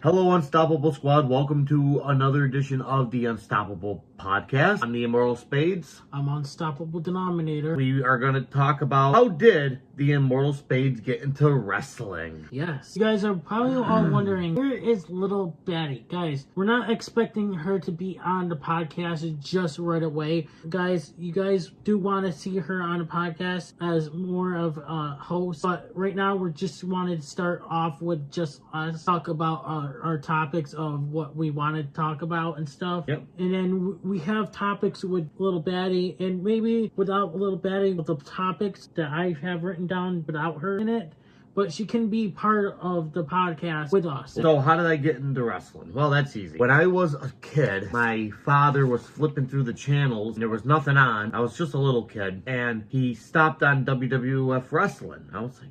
Hello, Unstoppable Squad. Welcome to another edition of the Unstoppable Podcast. I'm the Immortal Spades. I'm Unstoppable Denominator. We are going to talk about how did the Immortal Spades get into wrestling? Yes. You guys are probably all wondering, where is little Betty? Guys, we're not expecting her to be on the podcast just right away. Guys, you guys do want to see her on the podcast as more of a host. But right now, we just wanted to start off with just us talk about our topics of what we want to talk about and stuff. Yep. And then we have topics with little Betty, and maybe without little Betty, with the topics that I have written down without her in it. But she can be part of the podcast with us. So how did I get into wrestling? Well, that's easy. When I was a kid, my father was flipping through the channels and there was nothing on. I was just a little kid and he stopped on WWF wrestling. I was like,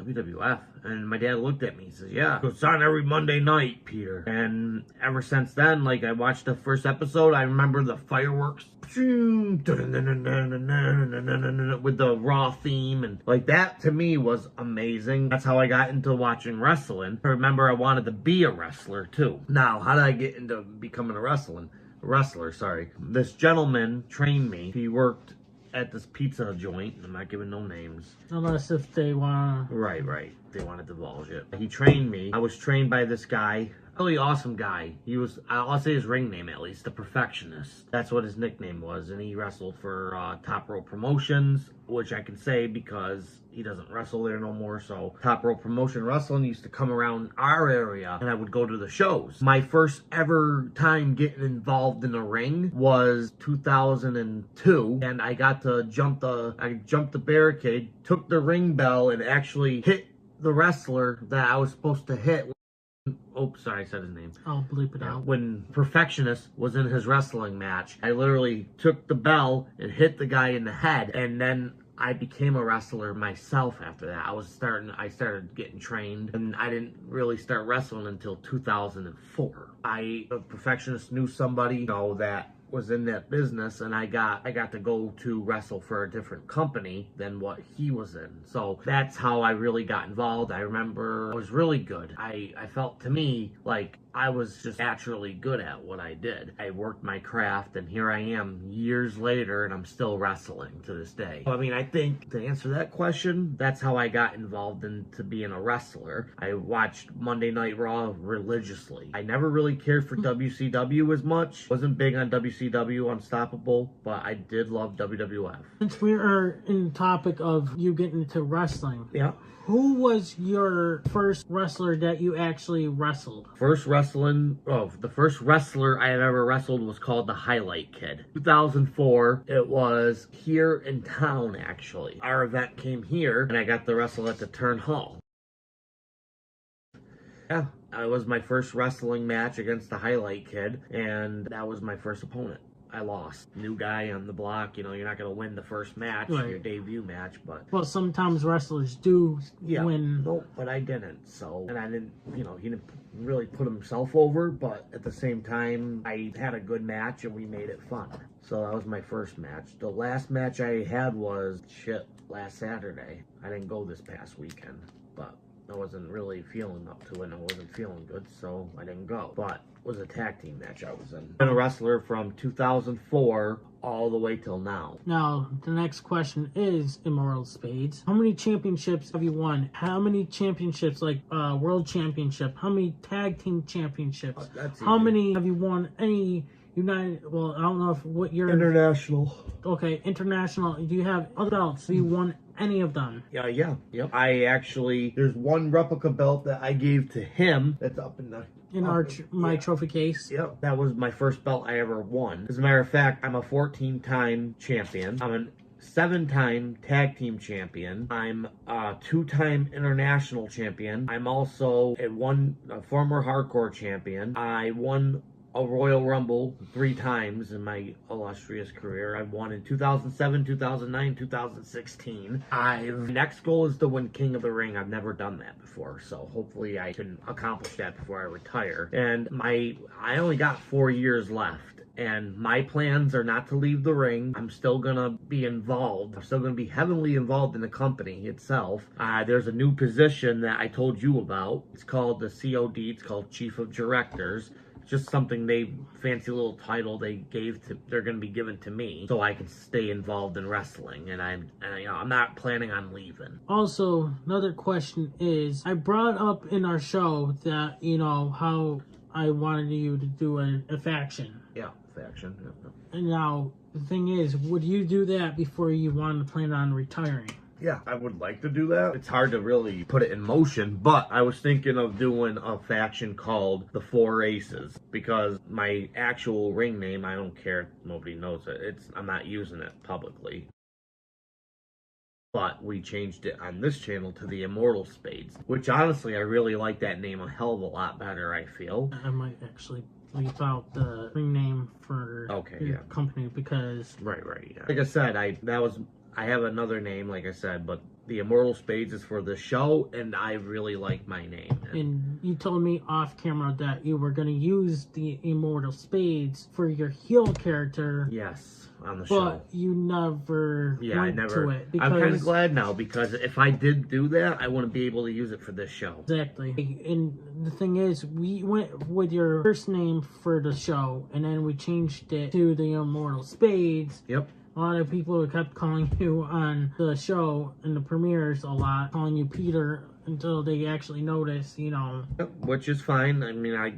WWF? And my dad looked at me and says, yeah, it's on every Monday night, Peter. And ever since then, like, I watched the first episode. I remember the fireworks with the Raw theme, and like that to me was amazing. That's how I got into watching wrestling. I remember I wanted to be a wrestler too. Now, how did I get into becoming a wrestler? This gentleman trained me. He worked at this pizza joint. I'm not giving no names. Unless if they want to. Right. They want to divulge it. He trained me. I was trained by this guy. Really awesome guy. He was, I'll say his ring name at least, the Perfectionist. That's what his nickname was. And he wrestled for Top Rope Promotions, which I can say because he doesn't wrestle there no more. So Top Rope Promotion Wrestling used to come around our area and I would go to the shows. My first ever time getting involved in a ring was 2002. And I got to jumped the barricade, took the ring bell, and actually hit the wrestler that I was supposed to hit. Oh, sorry, I said his name. I'll bleep it out. When Perfectionist was in his wrestling match, I literally took the bell and hit the guy in the head, and then I became a wrestler myself after that. I started getting trained, and I didn't really start wrestling until 2004. The Perfectionist knew somebody, that was in that business, and I got to go to wrestle for a different company than what he was in. So that's how I really got involved. I remember I was really good. I felt to me like I was just naturally good at what I did. I worked my craft, and here I am years later, and I'm still wrestling to this day. I mean, I think to answer that question, that's how I got involved into being a wrestler. I watched Monday Night Raw religiously. I never really cared for WCW as much. Wasn't big on WCW, Unstoppable, but I did love WWF. Since we are in the topic of you getting into wrestling, yeah. Who was your first wrestler that you actually wrestled? The first wrestler I have ever wrestled was called the Highlight Kid. 2004, it was here in town, actually. Our event came here, and I got to wrestle at the Turn Hall. Yeah, it was my first wrestling match against the Highlight Kid, and that was my first opponent. I lost. New guy on the block, you're not going to win the first match, right, your debut match, but... Well, sometimes wrestlers do win. No, but I didn't, so... And I didn't, he didn't really put himself over, but at the same time, I had a good match and we made it fun. So that was my first match. The last match I had was, last Saturday. I didn't go this past weekend, but I wasn't really feeling up to it and I wasn't feeling good, so I didn't go. But it was a tag team match I was in. I've been a wrestler from 2004 all the way till now. Now, the next question is, Immortal Spades, how many championships have you won? How many championships, like World Championship? How many tag team championships? How many have you won? Any United, well, I don't know what your... International. Okay, international. Do you have other belts? Have you won any of them? Yeah. Yep. There's one replica belt that I gave to him that's up in my trophy case. Yep. That was my first belt I ever won. As a matter of fact, I'm a 14-time champion. I'm a 7-time tag team champion. I'm a 2-time international champion. I'm also a former hardcore champion. I won a Royal Rumble 3 times in my illustrious career. I've won in 2007, 2009, 2016. Next goal is to win King of the Ring. I've never done that before, so hopefully I can accomplish that before I retire. And I only got 4 years left And my plans are not to leave the ring. I'm still going to be involved. I'm still going to be heavily involved in the company itself. There's a new position that I told you about. It's called the COD. It's called Chief of Directors. Just something fancy little title they're going to be given to me so I can stay involved in wrestling, and I'm not planning on leaving. Also, another question is, I brought up in our show that, how I wanted you to do a faction. Yeah, faction. Yeah. And now, the thing is, would you do that before you wanted to plan on retiring? Yeah, I would like to do that. It's hard to really put it in motion, but I was thinking of doing a faction called the Four Aces, because my actual ring name, I don't care, nobody knows it. I'm not using it publicly. But we changed it on this channel to the Immortal Spades, which honestly, I really like that name a hell of a lot better, I feel. I might actually leave out the ring name for your company, because... Right, yeah. Like I said, I have another name, like I said, but the Immortal Spades is for the show, and I really like my name. And you told me off camera that you were going to use the Immortal Spades for your heel character. Yes, on the show. But you never went to it. I'm kind of glad now, because if I did do that, I wouldn't be able to use it for this show. Exactly. And the thing is, we went with your first name for the show, and then we changed it to the Immortal Spades. Yep. A lot of people kept calling you on the show and the premieres a lot, calling you Peter, until they actually noticed, Which is fine. I mean, I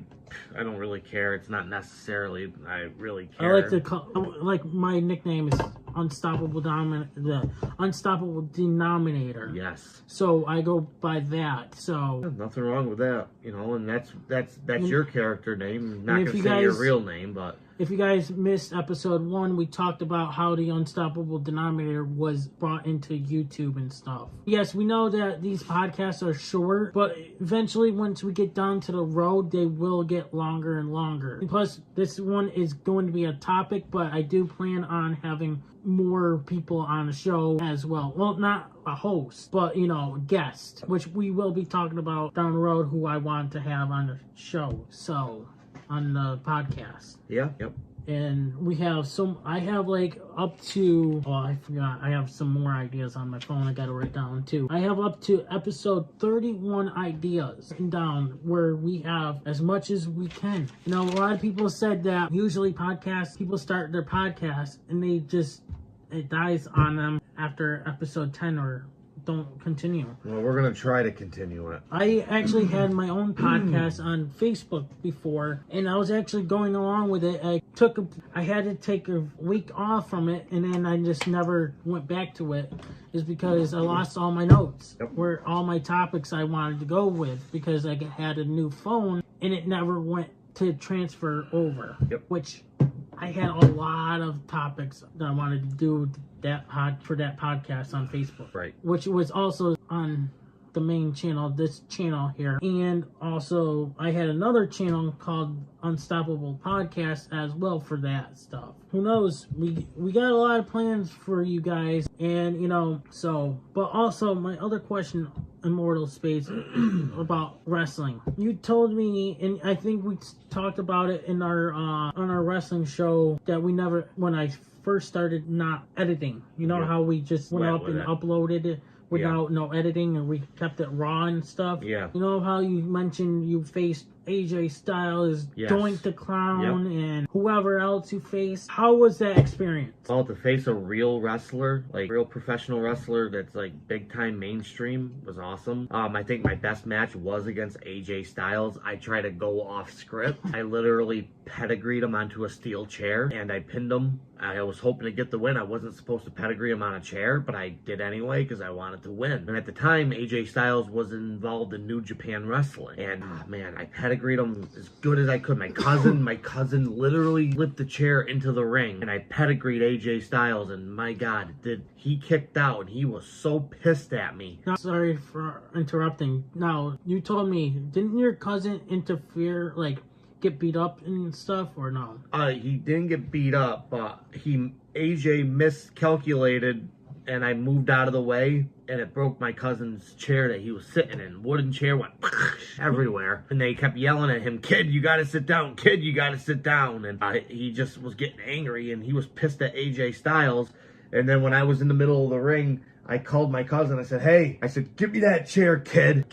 don't really care. It's not necessarily I really care. I like to call, my nickname is the Unstoppable Denominator. Yes. So I go by that. So nothing wrong with that, and that's your character name. Not gonna say your real name, but. If you guys missed episode 1, we talked about how the Unstoppable Denominator was brought into YouTube and stuff. Yes, we know that these podcasts are short, but eventually once we get down to the road, they will get longer and longer. And plus, this one is going to be a topic, but I do plan on having more people on the show as well. Well, not a host, but, a guest, which we will be talking about down the road who I want to have on the show. So... on the podcast. Yeah, yep. And we have I have up to, I forgot, I have some more ideas on my phone I gotta write down too. I have up to episode 31 ideas written down where we have as much as we can. A lot of people said that usually people start their podcast and it dies on them after episode 10 or don't continue. Well, we're going to try to continue it. I actually had my own podcast on Facebook before, and I was actually going along with it. I had to take a week off from it, and then I just never went back to it. Is because I lost all my notes, where all my topics I wanted to go with, because I had a new phone, and it never went to transfer over. Which I had a lot of topics that I wanted to do for that podcast on Facebook. Right. Which was also on the main channel, this channel here. And also, I had another channel called Unstoppable Podcast as well for that stuff. Who knows? We got a lot of plans for you guys. And, but also my other question, Immortal Spades, about wrestling. You told me, and I think we talked about it in our on our wrestling show, that when I first started not editing, how we just went up and uploaded it without no editing, and we kept it raw and stuff. Yeah. How you mentioned you faced AJ Styles, Doink the Clown, and whoever else you faced. How was that experience? Well, to face a real wrestler, real professional wrestler that's big time mainstream, was awesome. I think my best match was against AJ Styles. I tried to go off script. I literally pedigreed him onto a steel chair, and I pinned him. I was hoping to get the win. I wasn't supposed to pedigree him on a chair, but I did anyway because I wanted to win. And at the time, AJ Styles was involved in New Japan Wrestling. And, man, I pedigreed him as good as I could. My cousin literally flipped the chair into the ring, and I pedigreed AJ Styles, and my God, he kicked out, and he was so pissed at me. Sorry for interrupting. Now, you told me, didn't your cousin interfere, get beat up and stuff, or no? He didn't get beat up, but AJ miscalculated and I moved out of the way, and it broke my cousin's chair that he was sitting in. Wooden chair went everywhere, and they kept yelling at him, "Kid, you gotta sit down. Kid, you gotta sit down." And he just was getting angry, and he was pissed at AJ Styles. And then when I was in the middle of the ring, I called my cousin. I said, "Hey," I said, "give me that chair, kid."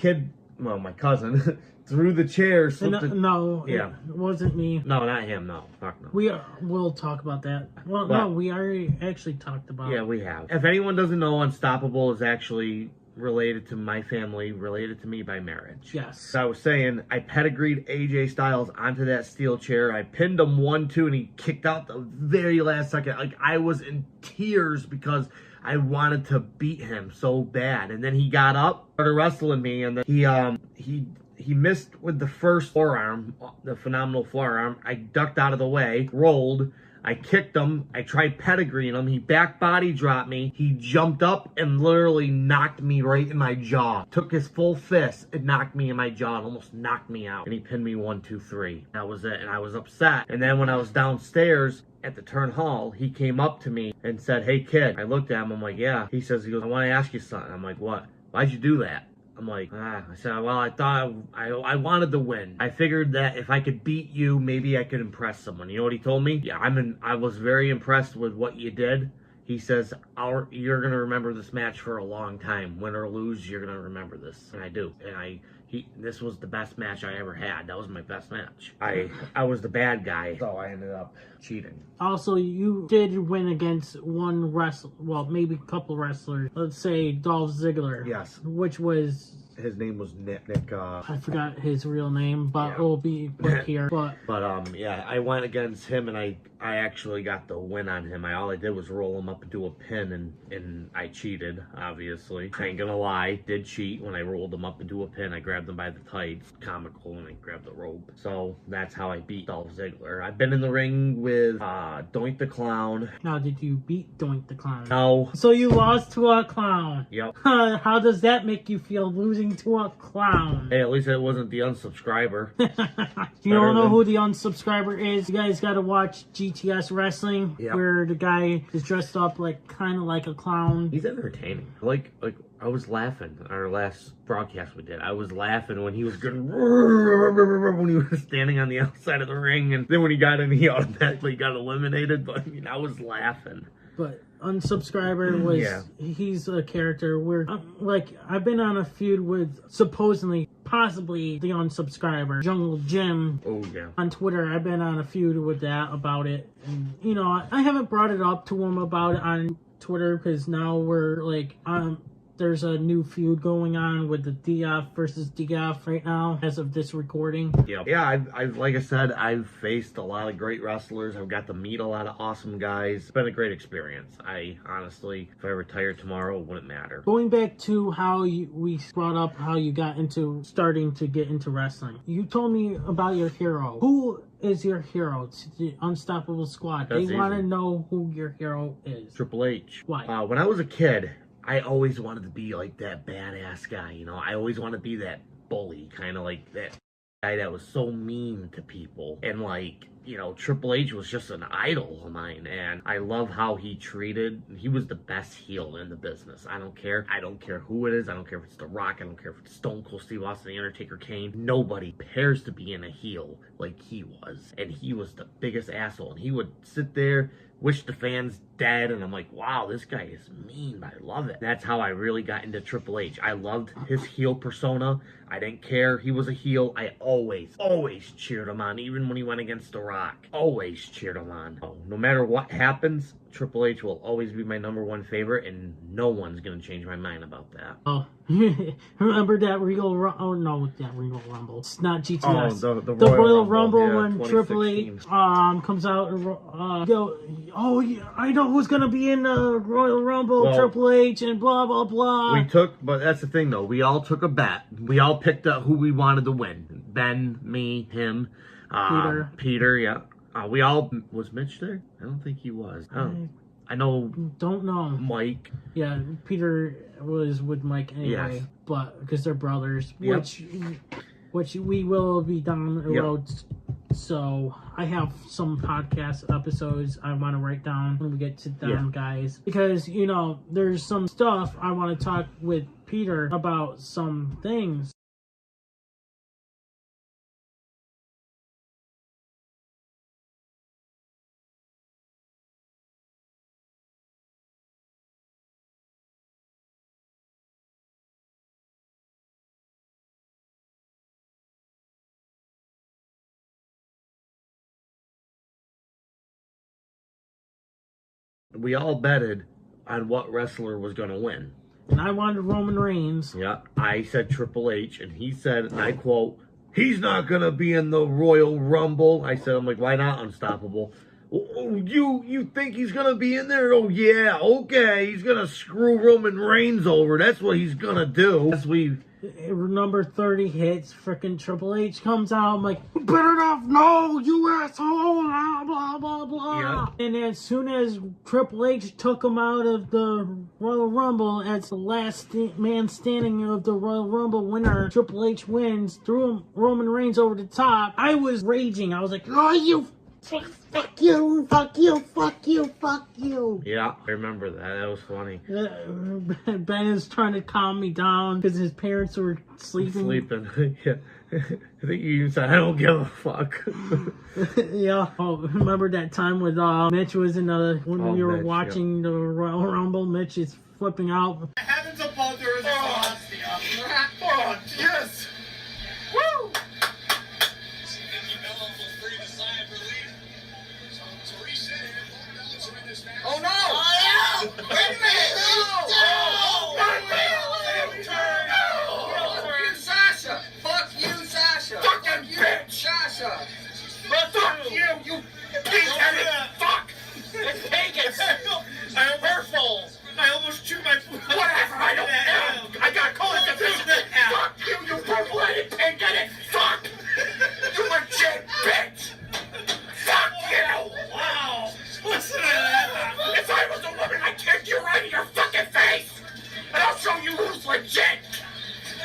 Well, my cousin threw the chair. No, yeah, it wasn't me. No, not him. No, fuck no. We'll talk about that. Well, no, we already actually talked about it. Yeah, we have. If anyone doesn't know, Unstoppable is actually related to my family, related to me by marriage. Yes. So I was saying, I pedigreed AJ Styles onto that steel chair. I pinned him 1-2, and he kicked out the very last second. Like, I was in tears because I wanted to beat him so bad. And then he got up, started wrestling me, and then he missed with the first forearm, the phenomenal forearm. I ducked out of the way, rolled. I kicked him. I tried pedigreeing him. He back body dropped me. He jumped up and literally knocked me right in my jaw. Took his full fist and knocked me in my jaw and almost knocked me out. And he pinned me 1, 2, 3. That was it. And I was upset. And then when I was downstairs at the Turn Hall, he came up to me and said, "Hey, kid." I looked at him. I'm like, "Yeah." He goes, "I want to ask you something." I'm like, "What?" "Why'd you do that?" I'm like, I said, "Well, I thought I wanted to win. I figured that if I could beat you, maybe I could impress someone." You know what he told me? "Yeah, I was very impressed with what you did." He says, "You're going to remember this match for a long time. Win or lose, you're going to remember this." And I do. And this was the best match I ever had. That was my best match. I was the bad guy, so I ended up cheating. Also, you did win against one wrestler, well, maybe a couple wrestlers. Let's say Dolph Ziggler. Yes. Which was... His name was Nick. I forgot his real name, but it'll be put here. But yeah, I went against him, and I actually got the win on him. All I did was roll him up into a pin, and I cheated, obviously. I ain't gonna lie, did cheat when I rolled him up into a pin. I grabbed him by the tights, comical, and I grabbed the rope. So that's how I beat Dolph Ziggler. I've been in the ring with Doink the Clown. Now, did you beat Doink the Clown? No. So you lost to a clown. Yep. How does that make you feel, losing to a clown? Hey, at least it wasn't the unsubscriber. You don't know who the unsubscriber is? You guys gotta watch GTS Wrestling, where the guy is dressed up kind of like a clown. He's entertaining. Like I was laughing our last broadcast we did. I was laughing when he was going when he was standing on the outside of the ring, and then when he got in, he automatically got eliminated. But I mean, I was laughing. But unsubscriber was he's a character where I've been on a feud with possibly the unsubscriber Jungle Jim. Oh yeah. On Twitter, I've been on a feud with that about it, and I haven't brought it up to him about it on Twitter because now we're there's a new feud going on with the DF versus DF right now as of this recording. Yeah, I've like I said, I've faced a lot of great wrestlers. I've got to meet a lot of awesome guys. It's been a great experience. I honestly, if I retired tomorrow, it wouldn't matter. Going back to how we brought up how you got into starting to get into wrestling. You told me about your hero. Who is your hero? It's the Unstoppable Squad. They want to know who your hero is. Triple H. Why? When I was a kid, I always wanted to be like that badass guy, I always wanted to be that bully, kind of like that guy that was so mean to people. And Triple H was just an idol of mine, and I love how he was the best heel in the business. I don't care who it is. I don't care if it's The Rock. I don't care if it's Stone Cold Steve Austin, The Undertaker, Kane. Nobody cares to be in a heel like he was, and he was the biggest asshole, and he would sit there, wish the fans dead, and I'm like, wow, this guy is mean, but I love it. That's how I really got into Triple H. I loved his heel persona. I didn't care he was a heel. I always cheered him on, even when he went against The Rock. Always cheered him on. No matter what happens, Triple H will always be my #1 favorite, and no one's gonna change my mind about that. Oh, remember that Regal Rumble? Oh no, that Regal Rumble. It's not GTS. Oh, the Royal Rumble when Triple H comes out. Oh yeah, I know who's gonna be in the Royal Rumble. Triple H and blah blah blah. But that's the thing though. We all took a bet. We all picked up who we wanted to win. Ben, me, him, Peter. Yeah. Was Mitch there? I don't think he was. I know. Don't know. Mike. Yeah, Peter was with Mike anyway, but because they're brothers, which we will be down the road So I have some podcast episodes I want to write down when we get to them, guys. Because, you know, there's some stuff I want to talk with Peter about some things. We all betted on what wrestler was going to win. And I wanted Roman Reigns. Yeah, I said Triple H, and he said, and I quote, he's not going to be in the Royal Rumble. I said, I'm like, why not Unstoppable? Oh, you think he's going to be in there? Oh, yeah, okay. He's going to screw Roman Reigns over. That's what he's going to do. As we... Number 30 hits, freaking Triple H comes out. I'm like, better not, no, you asshole, blah, blah, blah, blah. Yeah. And as soon as Triple H took him out of the Royal Rumble as the last man standing of the Royal Rumble winner, Triple H wins, threw Roman Reigns over the top. I was raging. I was like, oh, you fuck you, fuck you, fuck you, fuck you. Yeah, I remember that. That was funny. Ben is trying to calm me down because his parents were sleeping. Yeah. I think you even said, I don't give a fuck. Yeah. Oh, remember that time with Mitch was in when we were watching the Royal Rumble? Mitch is flipping out. Heavens above, there is a Oh, yes! Woo! Oh no! Oh no! Wait a minute! Fuck you, Sasha! Fuck you, Sasha! Fucking bitch! Sasha! Fuck you, you pig-headed fuck! It's pagans! I am hurtful! I almost chewed my... Whatever, I don't care! I got cold at the business! Fuck you, you purple-headed, pig-headed fuck! You legit bitch! Fuck you! Wow! Listen to that! If I was a woman, I'd kick you right in your fucking face! And I'll show you who's legit!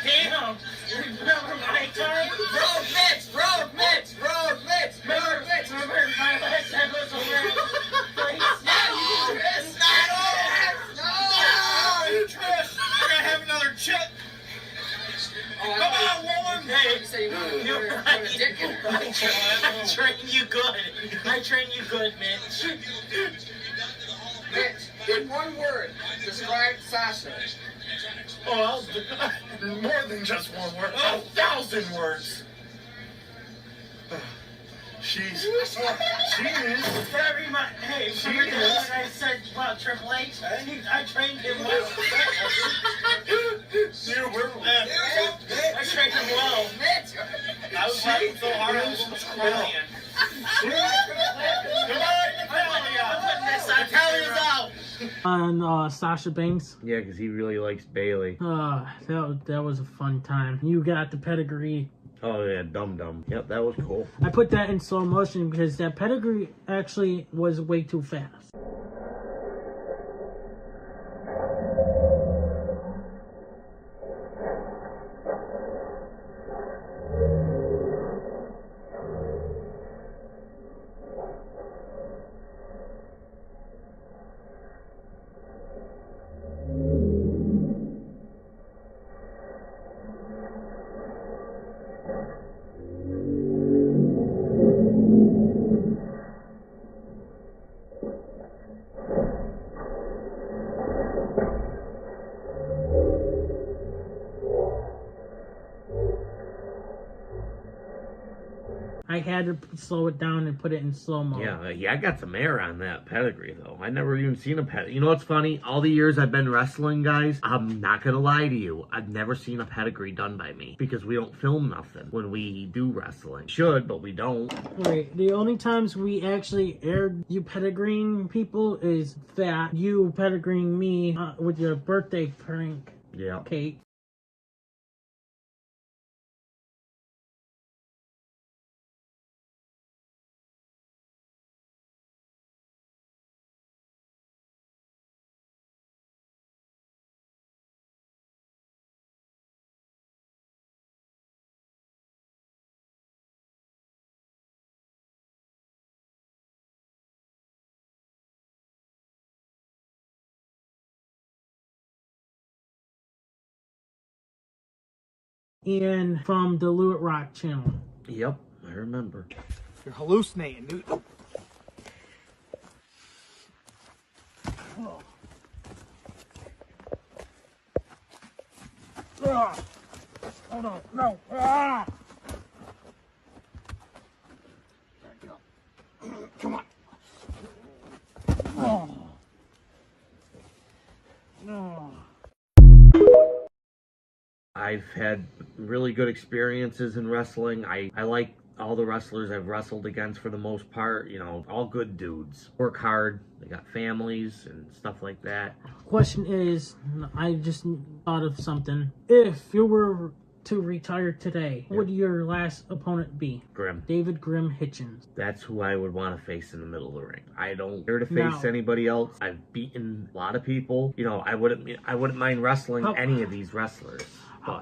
Damn! Remember my time? Road Mitch! Road Mitch! Road Mitch! Road Mitch! Remember my last episode where Trish! We're gonna have another chip! Come on, woman! Hey, I train you good. I train you good, Mitch. Mitch, in one word, describe Sasha. Oh, more than just one word. 1,000 words. She's very much. Hey, remember when I said about Triple H? I trained him well. I trained him well. I was laughing so hard I was almost crying. Italia's out. On Sasha Banks. Yeah, because he really likes Bailey. That was a fun time. You got the pedigree. Oh, yeah, Dum Dum. Yep, that was cool. I put that in slow motion because that pedigree actually was way too fast. I had to slow it down and put it in slow mo. Yeah, I got some air on that pedigree, though. I never even seen a pedigree. You know what's funny? All the years I've been wrestling, guys, I'm not gonna lie to you. I've never seen a pedigree done by me because we don't film nothing when we do wrestling. Should, but we don't. Right. The only times we actually aired you pedigreeing people is that you pedigreeing me with your birthday prank. Yeah. Kate. Ian from the Lewitt Rock channel. Yep, I remember. You're hallucinating, dude. Oh no, no. Ah! Come on. Oh. No. I've had really good experiences in wrestling. I like all the wrestlers I've wrestled against for the most part. You know, all good dudes. Work hard. They got families and stuff like that. Question is, I just thought of something. If you were to retire today, who would your last opponent be? Grimm. David Grimm Hitchens. That's who I would want to face in the middle of the ring. I don't care to face anybody else. I've beaten a lot of people. You know, I wouldn't mind wrestling any of these wrestlers.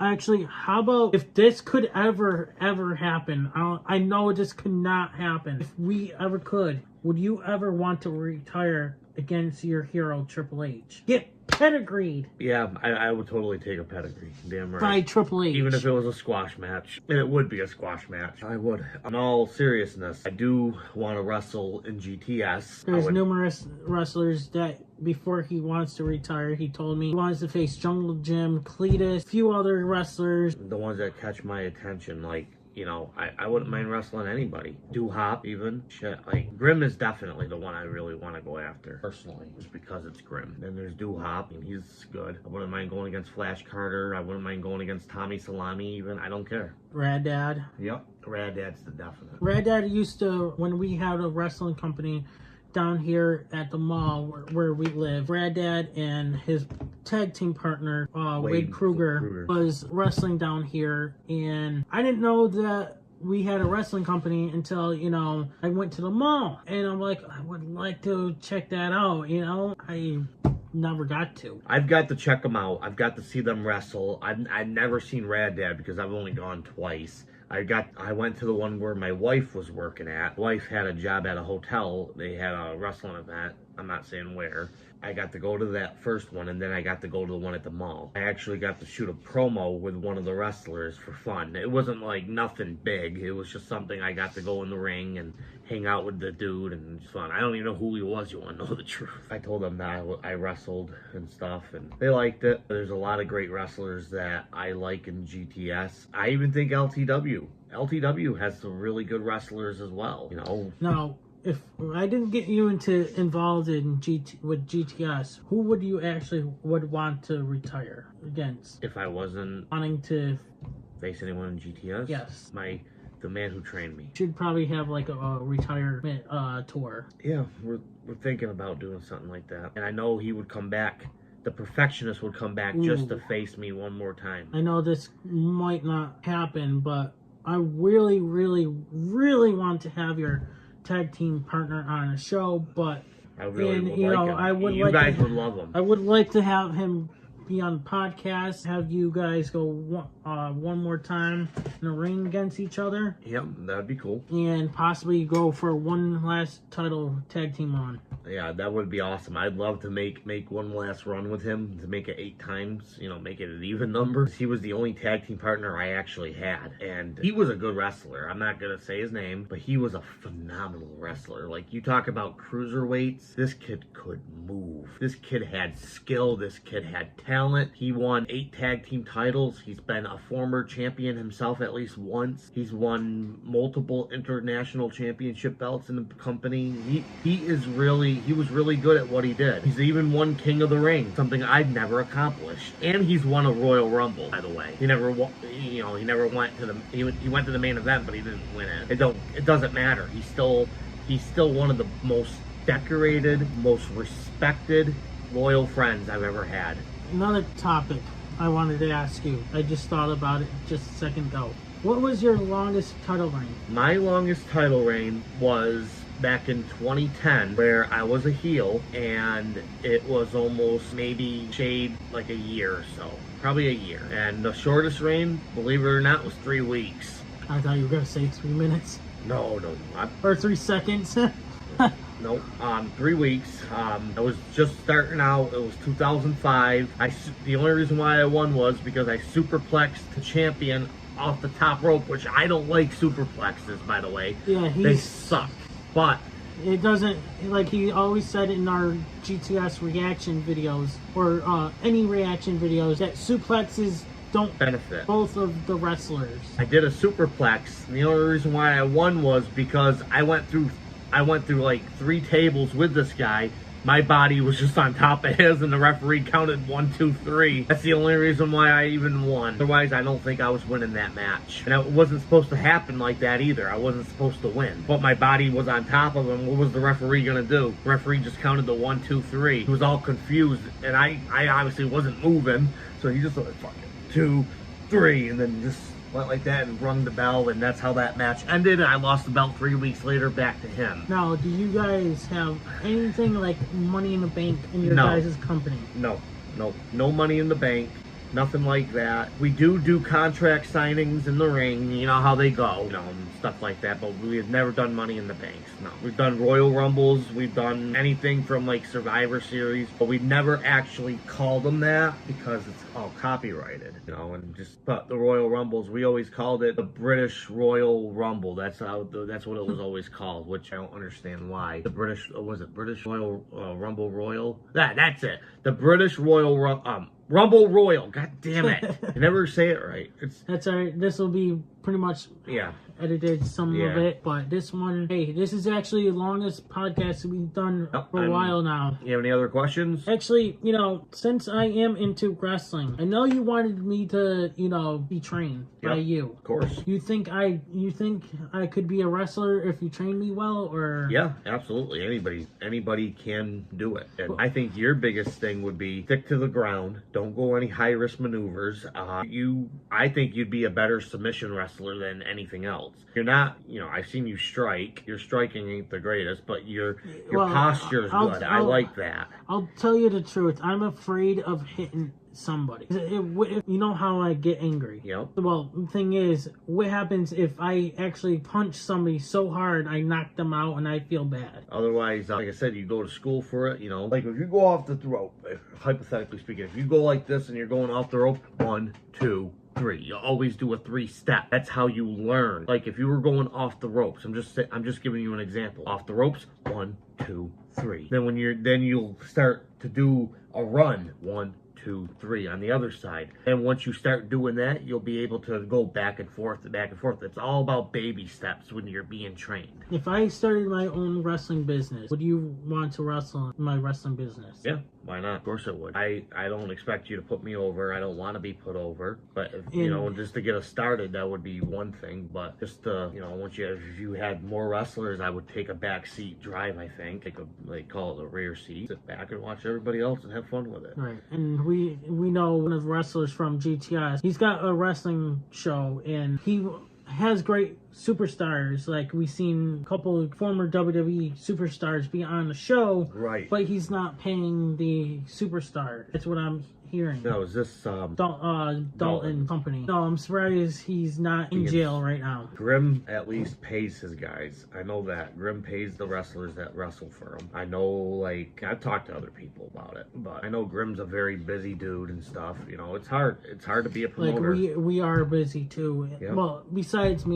Actually, how about if this could ever happen? I know this could not happen. If we ever could, would you ever want to retire against your hero, Triple H? Get pedigreed. Yeah, I would totally take a pedigree. Damn right. By Triple H. Even if it was a squash match. And it would be a squash match. I would. In all seriousness, I do want to wrestle in GTS. There's numerous wrestlers that before he wants to retire, he told me he wants to face Jungle Jim, Cletus, a few other wrestlers. The ones that catch my attention, like, you know, I wouldn't mind wrestling anybody. Do-Hop, even. Shit, like, Grimm is definitely the one I really want to go after, personally, just because it's Grimm. Then there's Do-Hop, and he's good. I wouldn't mind going against Flash Carter. I wouldn't mind going against Tommy Salami, even. I don't care. Rad Dad. Yep. Rad Dad's the definite. Rad Dad used to, when we had a wrestling company down here at the mall where we live, Rad Dad and his tag team partner, Wade Kruger, was wrestling down here, and I didn't know that we had a wrestling company until, you know, I went to the mall, and I'm like, I would like to check that out, you know? I never got to. I've got to check them out. I've got to see them wrestle. I've never seen Rad Dad because I've only gone twice. I went to the one where my wife was working at. Wife had a job at a hotel. They had a wrestling event. I'm not saying where. I got to go to that first one, and then I got to go to the one at the mall. I actually got to shoot a promo with one of the wrestlers for fun. It wasn't like nothing big. It was just something I got to go in the ring and hang out with the dude, and it's fun. I don't even know who he was, you want to know the truth. I told them that I wrestled and stuff, and they liked it. There's a lot of great wrestlers that I like in GTS. I even think LTW has some really good wrestlers as well, you know. Now, if I didn't get you involved in with GTS, who would you actually would want to retire against? If I wasn't wanting to face anyone in GTS? Yes. The man who trained me. Should probably have like a retirement tour. Yeah, we're thinking about doing something like that. And I know he would come back. The Perfectionist would come back just to face me one more time. I know this might not happen, but I really, really, really want to have your tag team partner on a show, but I really would you like know, him. I would you guys would love him. I would like to have him be on the podcast, have you guys go one more time in the ring against each other. Yep, that'd be cool. And possibly go for one last title tag team run. Yeah, that would be awesome. I'd love to make one last run with him, to make it 8 times, you know, make it an even number. He was the only tag team partner I actually had, and he was a good wrestler. I'm not gonna say his name, but he was a phenomenal wrestler. Like, you talk about cruiserweights, this kid could move. This kid had skill. This kid had talent. He won 8 tag team titles. He's been a former champion himself at least once. He's won multiple international championship belts in the company. He was really good at what he did. He's even won King of the Ring, something I'd never accomplished. And he's won a Royal Rumble, by the way. He never went to the he went to the main event, but he didn't win it. It doesn't matter. He's still one of the most decorated, most respected, loyal friends I've ever had. Another topic I wanted to ask you. I just thought about it just a second ago. What was your longest title reign? My longest title reign was back in 2010, where I was a heel, and it was almost maybe shade like a year or so. Probably a year. And the shortest reign, believe it or not, was 3 weeks. I thought you were going to say 3 minutes. No. Or 3 seconds. Nope. 3 weeks. I was just starting out. It was 2005. The only reason why I won was because I superplexed the champion off the top rope, which I don't like superplexes, by the way. Yeah, they suck. But it doesn't, like he always said in our GTS reaction videos, or any reaction videos, that suplexes don't benefit both of the wrestlers. I did a superplex, and the only reason why I won was because I went through like 3 tables with this guy. My body was just on top of his, and the referee counted 1, 2, 3. That's the only reason why I even won. Otherwise, I don't think I was winning that match. And it wasn't supposed to happen like that either. I wasn't supposed to win. But my body was on top of him. What was the referee gonna do? The referee just counted the 1, 2, 3. He was all confused, and I obviously wasn't moving, so he just went, fuck it, 2, 3, and then just went like that and rung the bell, and that's how that match ended. I lost the belt 3 weeks later back to him. Now, do you guys have anything like money in the bank in your guys' company? No money in the bank. Nothing like that. We do contract signings in the ring, you know how they go, you know, and stuff like that, but we have never done money in the banks. No. We've done Royal Rumbles, we've done anything from like Survivor Series, but we never actually called them that because it's all copyrighted, you know, and but the Royal Rumbles, we always called it the British Royal Rumble. That's what it was always called, which I don't understand why. The British, was it British Royal Rumble Royal? That's it. The British Royal Rumble Royal. God damn it. I never say it right. That's alright. This will be pretty much edited some of it, but this one, hey, this is actually the longest podcast we've done for a while now. You have any other questions? Actually, you know, since I am into wrestling, I know you wanted me to, you know, be trained by you. Of course. You think I could be a wrestler if you train me well, or? Yeah, absolutely. Anybody can do it. And I think your biggest thing would be stick to the ground. Don't go any high risk maneuvers. I think you'd be a better submission wrestler than anything else. You're not, you know, I've seen you strike. Your striking ain't the greatest, but your posture is good. I like that. I'll tell you the truth. I'm afraid of hitting somebody. You know how I get angry. Yep. Well, the thing is, what happens if I actually punch somebody so hard I knock them out and I feel bad? Otherwise, like I said, you go to school for it, you know. Like if you go off the rope, hypothetically speaking, if you go like this and you're going off the rope, 1, 2, 3. You always do a 3-step. That's how you learn. Like if you were going off the ropes, I'm just giving you an example. Off the ropes, 1, 2, 3. Then you'll start to do a run, 1, 2, 3 on the other side. And once you start doing that, you'll be able to go back and forth. It's all about baby steps when you're being trained. If I started my own wrestling business, would you want to wrestle in my wrestling business? Yeah, why not? Of course it would. I don't expect you to put me over. I don't want to be put over. But if, you know, just to get us started, that would be one thing. But just to, you know, if you had more wrestlers, I would take a back seat drive. I think they call it a rear seat. Sit back and watch everybody else and have fun with it. Right. And we know one of the wrestlers from GTS. He's got a wrestling show, and he has great superstars. Like, we've seen a couple of former WWE superstars be on the show. Right. But he's not paying the superstar. That's what I'm hearing. No, is this Dalton Company? No, I'm surprised he's not in jail right now. Grim at least pays his guys. I know that. Grim pays the wrestlers that wrestle for him. I know, like, I've talked to other people about it, but I know Grim's a very busy dude and stuff. You know, it's hard to be a promoter. Like, we are busy too. Yep. Well, besides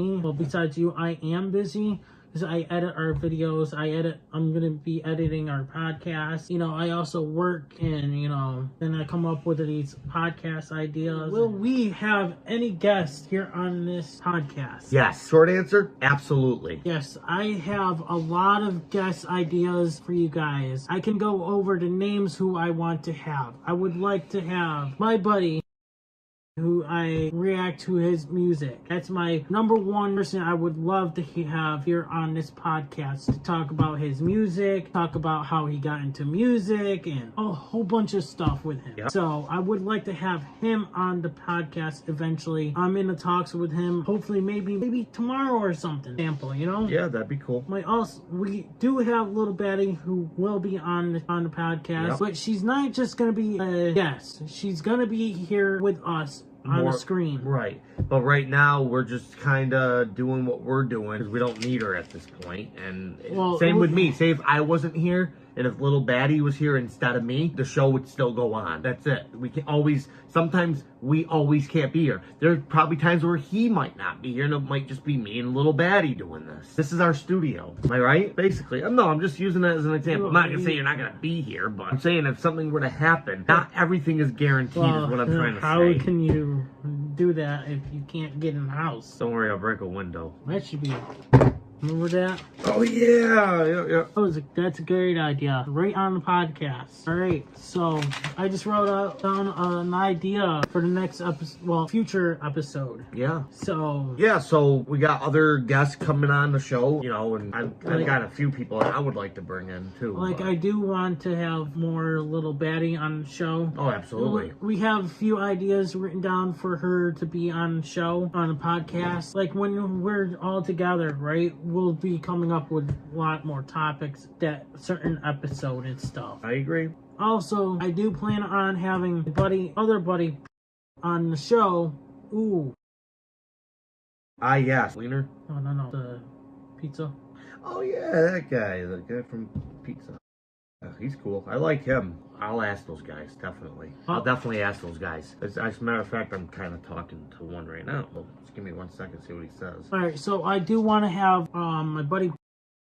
you, I am busy. Because I edit our videos, I'm going to be editing our podcast. You know, I also work, and, you know, then I come up with these podcast ideas. Will we have any guests here on this podcast? Yes. Short answer, absolutely. Yes, I have a lot of guest ideas for you guys. I can go over the names who I want to have. I would like to have my buddy, who I react to his music. That's my number one person I would love to have here on this podcast, to talk about his music, talk about how he got into music, and a whole bunch of stuff with him. Yep. So I would like to have him on the podcast eventually. I'm in the talks with him. Hopefully, maybe tomorrow or something. Sample, you know? Yeah, that'd be cool. We do have Little Betty, who will be on the podcast, but she's not just gonna be a guest. She's gonna be here with us on the screen. Right. But right now, we're just kind of doing what we're doing because we don't need her at this point. And same with me. Say if I wasn't here and if Little Baddie was here instead of me, the show would still go on. That's it. We can always, sometimes we always can't be here. There's probably times where he might not be here and it might just be me and Little Baddie doing this. This is our studio. Am I right? Basically. No, I'm just using that as an example. I'm not going to say you're not going to be here, but I'm saying if something were to happen, not everything is guaranteed is what I'm trying to say. How can you do that if you can't get in the house? Don't worry, I'll break a window. That should be... Remember that? Oh, yeah. That's a great idea. Right on the podcast. All right, so I just wrote down an idea for the next episode, well, future episode. Yeah. So we got other guests coming on the show, and I've got a few people that I would like to bring in, too. I do want to have more Little Baddie on the show. Oh, absolutely. We have a few ideas written down for her to be on the show, on the podcast. Like, when we're all together, right? We'll be coming up with a lot more topics that certain episode and stuff. I agree. Also, I do plan on having other buddy on the show. Ooh. Yes. Wiener? No. The pizza. Oh, yeah, that guy. The guy from Pizza. He's cool. I like him. I'll ask those guys, definitely. I'll definitely ask those guys. As a matter of fact, I'm kind of talking to one right now. Well, just give me 1 second, see what he says. Alright, so I do want to have my buddy,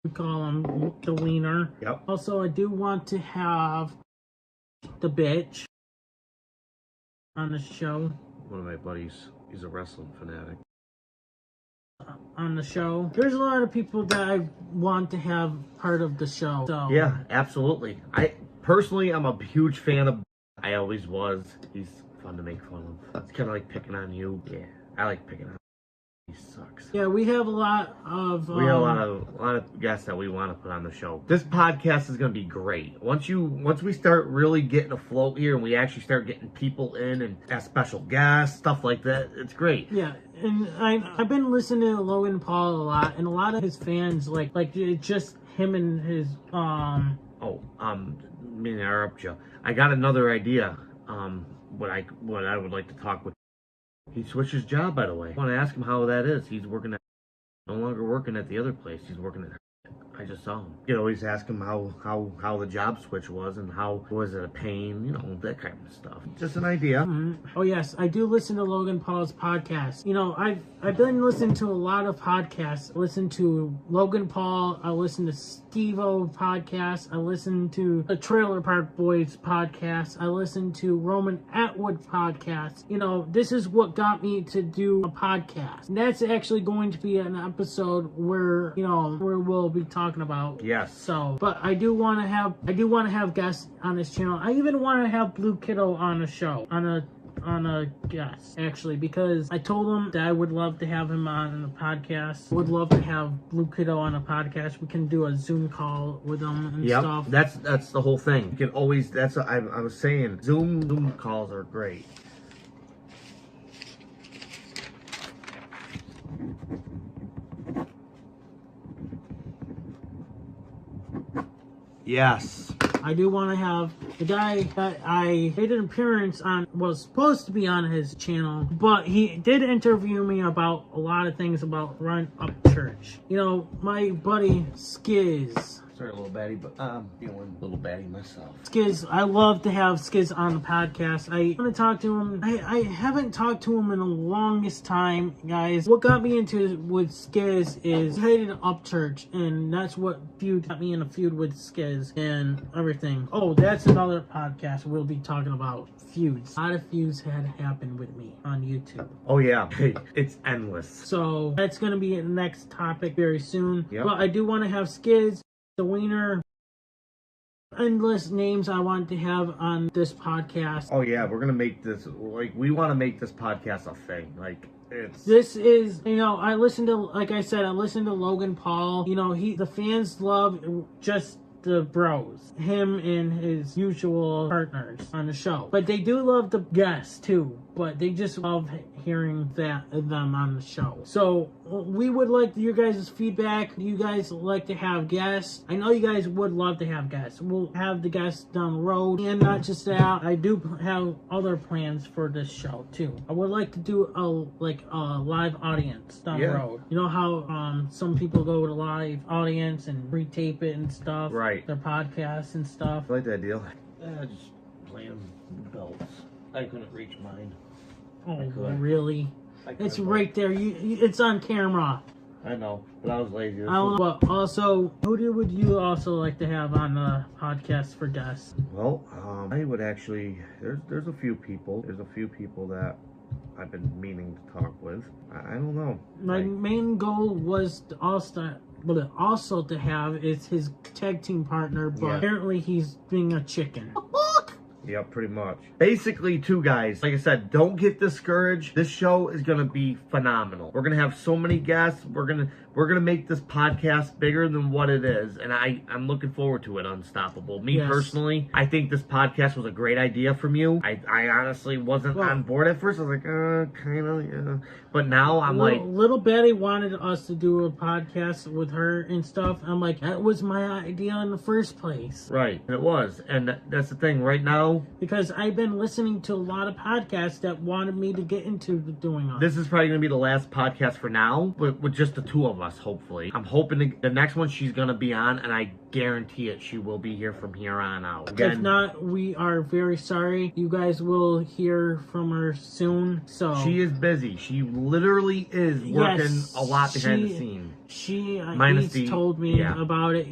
we call him the Wiener. Yep. Also, I do want to have the bitch on the show. One of my buddies, he's a wrestling fanatic. On the show. There's a lot of people that I want to have part of the show. So. Yeah, absolutely. I'm a huge fan of. I always was. He's fun to make fun of. It's kind of like picking on you. Yeah, I like picking on. He sucks. Yeah, we have a lot of. We have a lot of guests that we want to put on the show. This podcast is going to be great. Once we start really getting afloat here, and we actually start getting people in and as special guests, stuff like that, it's great. Yeah. And I've been listening to Logan Paul a lot, and a lot of his fans like it's just him and his me and interrupt you. I got another idea. What I would like to talk with. He switched his job, by the way. I want to ask him how that is. He's no longer working at the other place. He's working at. I just saw him. You always ask him how the job switch was and how was it a pain, that kind of stuff. Just an idea. Mm-hmm. Oh yes, I do listen to Logan Paul's podcast. I've been listening to a lot of podcasts. I listen to Logan Paul. I listen to Steve-O podcast. I listen to the Trailer Park Boys podcast. I listen to Roman Atwood podcast. This is what got me to do a podcast. And that's actually going to be an episode where we'll be talking about. Yes. So, but I do want to have guests on this channel. I even want to have Blue Kiddo on the show, on a guest, actually, because I told him that I would love to have him on the podcast. Would love to have Blue Kiddo on a podcast. We can do a Zoom call with him and stuff. That's the whole thing. You can always. I was saying, Zoom calls are great. Yes. I do want to have the guy that I made an appearance on, was supposed to be on his channel, but he did interview me about a lot of things about running up church. My buddy Skiz. Sorry, Little Baddie, but I'm feeling Little Baddie myself. Skiz, I love to have Skiz on the podcast. I want to talk to him. I haven't talked to him in the longest time, guys. What got me into with Skiz is he hated Upchurch, and that's what got me in a feud with Skiz and everything. Oh, that's another podcast we'll be talking about. Feuds. A lot of feuds had happened with me on YouTube. Oh yeah, hey, it's endless. So that's going to be the next topic very soon. Yep. But I do want to have Skiz, the Wiener, endless names I want to have on this podcast. Oh yeah, we're gonna make this we want to make this podcast a thing. This is, I listen to, like I said, I listen to Logan Paul. The fans love just the bros, him and his usual partners on the show. But they do love the guests too, but they just love hearing them on the show. So we would like your guys' feedback. Do you guys like to have guests? I know you guys would love to have guests. We'll have the guests down the road. And not just that, I do have other plans for this show too. I would like to do a live audience down the road. You know how some people go to live audience and retape it and stuff, right? Their podcasts and stuff. I like that deal. Just playing belts. I couldn't reach mine. Oh, really? It's right there. It's on camera. I know, but I was lazy. I don't know. But also, who would you also like to have on the podcast for guests? Well, I would actually. There's a few people. There's a few people that I've been meaning to talk with. I don't know. My main goal was also to have is his tag team partner, but apparently he's being a chicken. Yeah, pretty much. Basically, two guys. Like I said, don't get discouraged. This show is gonna be phenomenal. We're gonna have so many guests. We're gonna make this podcast bigger than what it is, and I'm looking forward to it. Unstoppable. Me personally, I think this podcast was a great idea from you. I honestly wasn't on board at first. I was like, kind of, yeah. But now I'm Little Betty wanted us to do a podcast with her and stuff. I'm like, that was my idea in the first place. Right, it was, and that's the thing. Right now. Because I've been listening to a lot of podcasts that wanted me to get into doing it. This is probably going to be the last podcast for now, but with just the two of us, hopefully. I'm hoping the next one she's going to be on, and I guarantee it, she will be here from here on out. Again, if not, we are very sorry. You guys will hear from her soon. So she is busy. She literally is working a lot behind the scenes. He's told me about it.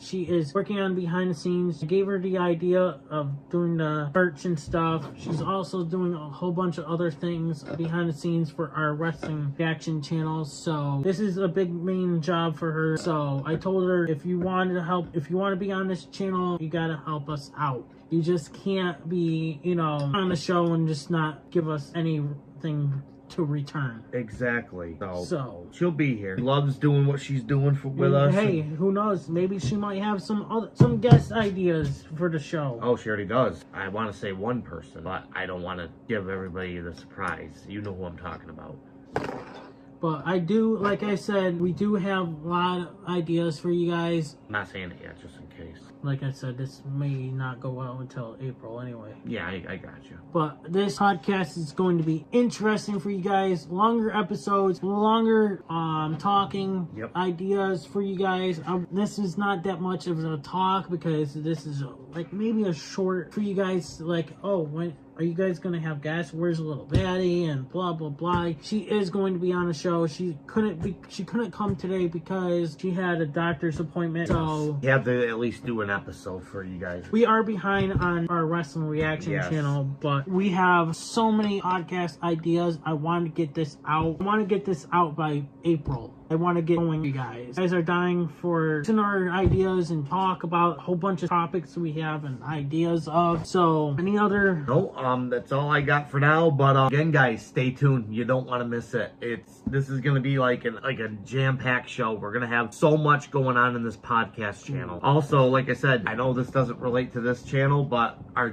She is working on behind the scenes. I gave her the idea of doing the merch and stuff. She's also doing a whole bunch of other things behind the scenes for our wrestling reaction channels. So this is a big main job for her. So I told her, if you want to be on this channel, you gotta help us out. You just can't be, on the show and just not give us anything to return. Exactly. So she'll be here. She loves doing what she's doing with us. Hey, who knows? Maybe she might have some guest ideas for the show. Oh, she already does. I want to say one person, but I don't want to give everybody the surprise. You know who I'm talking about. But I do, like I said, we do have a lot of ideas for you guys. I'm not saying it yet, just in case. Like I said, this may not go out until April anyway. Yeah, I got you. But this podcast is going to be interesting for you guys. Longer episodes, longer talking ideas for you guys. This is not that much of a talk because this is like maybe a short for you guys. Like, when are you guys going to have guests? Where's Little Betty? And blah, blah, blah. She is going to be on the show. She couldn't come today because she had a doctor's appointment. So you have to at least do an episode for you guys. We are behind on our wrestling reaction channel, but we have so many podcast ideas. I want to get this out. I want to get this out by April. I want to get going, you guys. You guys are dying for listen to our ideas and talk about a whole bunch of topics we have and ideas of. So, any other? No, that's all I got for now. But again, guys, stay tuned. You don't want to miss it. This is gonna be like a jam-packed show. We're gonna have so much going on in this podcast channel. Also, like I said, I know this doesn't relate to this channel, but our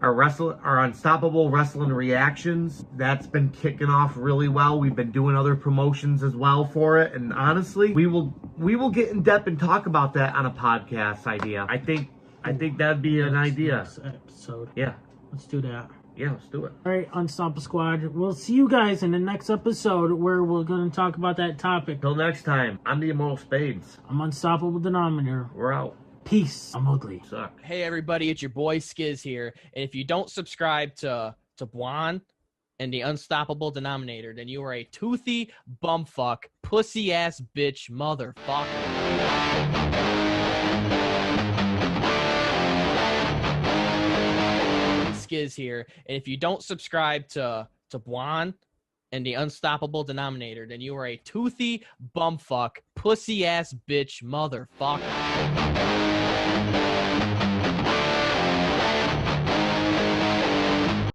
our Unstoppable Wrestling Reactions, that's been kicking off really well. We've been doing other promotions as well for it, and honestly, we will get in depth and talk about that on a podcast idea. I think that'd be an idea. Next episode. Yeah. Let's do that. Yeah, let's do it. All right, Unstoppable Squad. We'll see you guys in the next episode where we're going to talk about that topic. Till next time, I'm the Immortal Spades. I'm Unstoppable Denominator. We're out. Peace. I'm ugly. Suck. Hey, everybody, it's your boy Skiz here. And if you don't subscribe to Blonde and the Unstoppable Denominator, then you are a toothy bumfuck, pussy-ass bitch motherfucker. Skiz here. And if you don't subscribe to Blonde and the Unstoppable Denominator, then you are a toothy bumfuck, pussy-ass bitch motherfucker.